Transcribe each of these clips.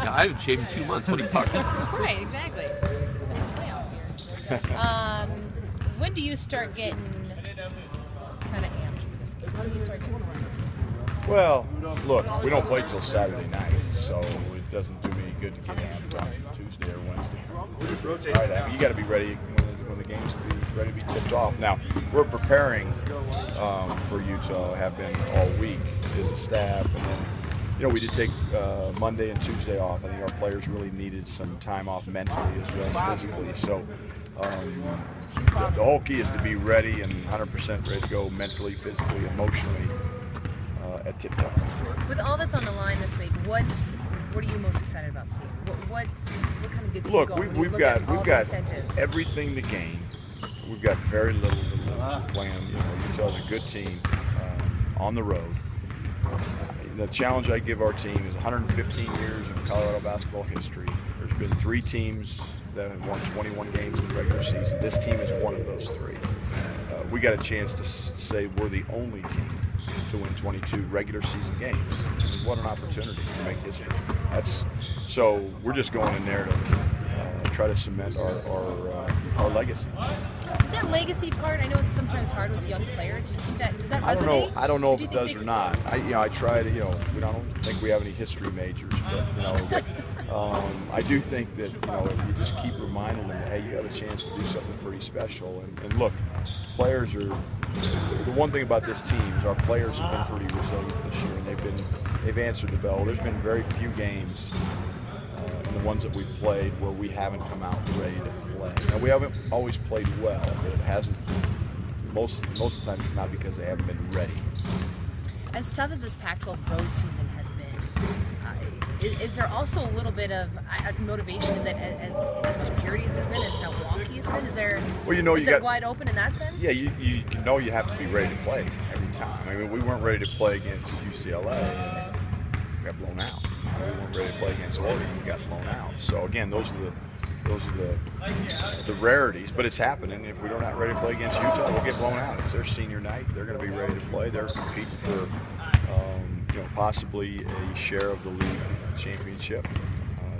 I haven't shaved in 2 months. What are you talking about? Right, exactly. Playoff beard. When do you start getting kind of amped for this game? When do you start getting amped? Well, look, we don't play till Saturday night, so it doesn't do me any good to get amped on Tuesday or Wednesday. Right, I mean, you got to be ready when the games will be ready to be tipped off. Now, we're preparing for Utah, have been all week as a staff, and then we did take Monday and Tuesday off. I think our players really needed some time off mentally as well as physically. So the whole key is to be ready and 100% ready to go mentally, physically, emotionally at tip-top. With all that's on the line this week, what are you most excited about seeing? What kind of gets you going? Look, we've got incentives? everything to gain. We've got very little to plan. Utah's a good team on the road. The challenge I give our team is 115 years in Colorado basketball history. There's been 3 teams that have won 21 games in the regular season. This team is one of those 3. We got a chance to say we're the only team to win 22 regular season games. I mean, what an opportunity to make history. So we're just going in there to try to cement our legacy. Is that legacy part? I know it's sometimes hard with young players. Do you think does that resonate? I don't know if it does or not. I try to, I don't think we have any history majors, but I do think that if you just keep reminding them, hey, you have a chance to do something pretty special. And look, players are. The one thing about this team is our players have been pretty resilient this year, and they've answered the bell. There's been very few games. The ones that we've played where we haven't come out ready to play. Now, we haven't always played well, but it hasn't. Most of the time, it's not because they haven't been ready. As tough as this Pac-12 road season has been, is there also a little bit of motivation in that as much purity as there's been, as how wonky it's been? Is there? Well, is it wide open in that sense? Yeah, you know you have to be ready to play every time. I mean, we weren't ready to play against UCLA, and we got blown out. We weren't ready to play against Oregon, we got blown out. So again, those are the rarities, but it's happening. If we're not ready to play against Utah, we'll get blown out. It's their senior night. They're going to be ready to play. They're competing for possibly a share of the league championship,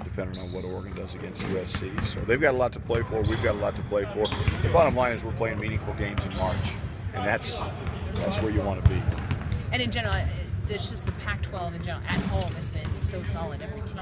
depending on what Oregon does against USC. So they've got a lot to play for. We've got a lot to play for. The bottom line is we're playing meaningful games in March, and that's where you want to be. And in general, it's just the Pac-12 in general at home has been so solid. Every team,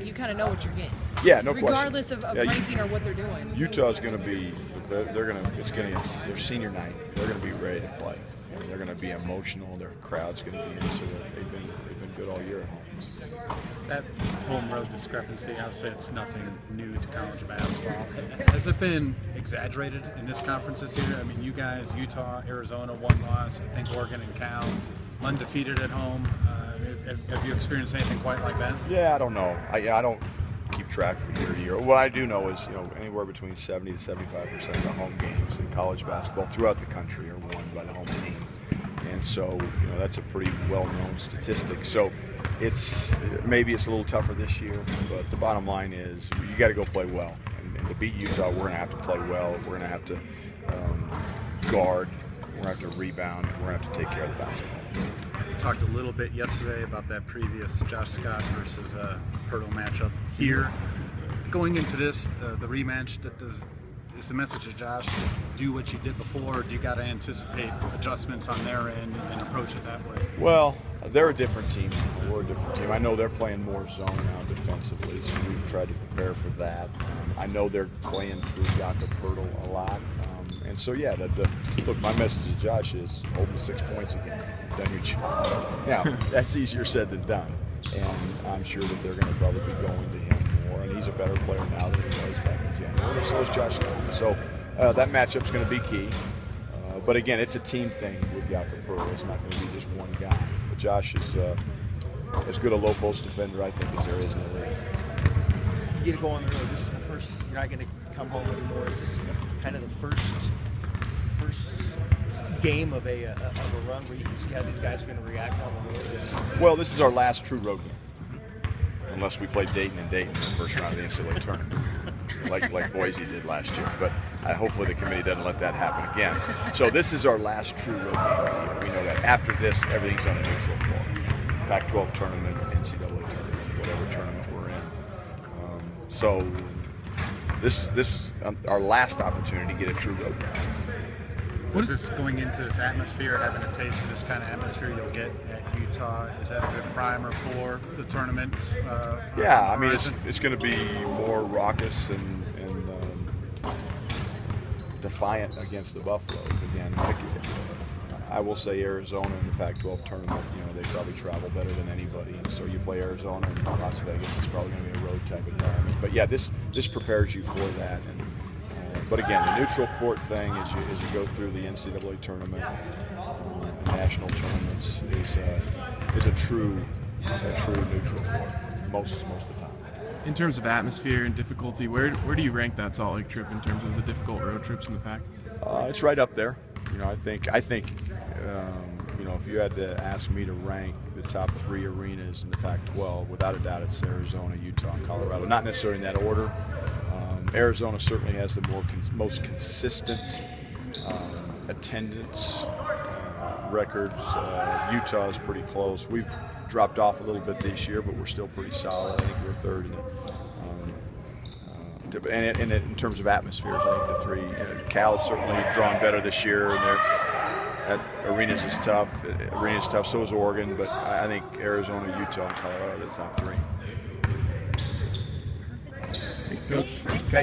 you kind of know what you're getting. Yeah, no regardless question. of ranking or what they're doing. Utah's going to be. It's their senior night. They're going to be ready to play. And they're going to be emotional. Their crowd's going to be into it. They've been good all year at home. That home road discrepancy, I would say it's nothing new to college basketball. Has it been exaggerated in this conference this year? I mean, you guys, Utah, Arizona, 1 loss. I think Oregon and Cal, undefeated at home. Have you experienced anything quite like that? Yeah, I don't know. I don't keep track from year to year. What I do know is, anywhere between 70 to 75% of the home games in college basketball throughout the country are won by the home team. And so, that's a pretty well-known statistic. So maybe it's a little tougher this year, but the bottom line is you got to go play well. And to beat Utah, we're going to have to play well. We're going to have to guard. We're going to have to rebound. We're going to have to take care of the basketball. You talked a little bit yesterday about that previous Josh Scott versus Pirtle matchup here. Going into this, the rematch, is the message to Josh, do what you did before, or do you got to anticipate adjustments on their end and approach it that way? Well, they're a different team. We're a different team. I know they're playing more zone now defensively, so we've tried to prepare for that. I know they're playing through Jakob Pirtle a lot. And so, yeah, look, my message to Josh is hold him 6 points again. Done your job. Now, that's easier said than done. And I'm sure that they're going to probably be going to him more. And he's a better player now than he was back in January. So is Josh Scott. So that matchup's going to be key. But again, it's a team thing with Jakob Pirtle. It's not going to be just one guy. But Josh is as good a low post defender, I think, as there is in the league. You get to go on the road. This is the first. You're not going to come home anymore. Is this kind of the first game of a run where you can see how these guys are going to react on the road? Well, this is our last true road game, unless we play Dayton in the first round of the NCAA tournament, like Boise did last year. But hopefully the committee doesn't let that happen again. So this is our last true road game of the year. We know that. After this, everything's on a neutral floor. Pac-12 tournament, NCAA tournament, whatever tournament we're So this our last opportunity to get a true road game. So is this going into this atmosphere, having a taste of this kind of atmosphere you'll get at Utah? Is that a good primer for the tournaments? Yeah, I mean it's going to be more raucous and defiant against the Buffaloes. Again, I will say Arizona in the Pac-12 tournament, they probably travel better than anybody, and so you play Arizona and Las Vegas, it's probably going to be a road type environment. But yeah, this prepares you for that. And but again, the neutral court thing as you go through the NCAA tournament, national tournaments is a true neutral court most of the time. In terms of atmosphere and difficulty, where do you rank that Salt Lake trip in terms of the difficult road trips in the Pac? It's right up there. I think if you had to ask me to rank the top 3 arenas in the Pac-12, without a doubt it's Arizona, Utah, and Colorado. Not necessarily in that order. Arizona certainly has the most consistent attendance records. Utah is pretty close. We've dropped off a little bit this year, but we're still pretty solid. I think we're third and in terms of atmospheres, I think the 3. Cal's certainly drawn better this year, and that arenas is tough. Arena's tough. So is Oregon, but I think Arizona, Utah, and Colorado are the top 3. Thanks, Coach. Okay.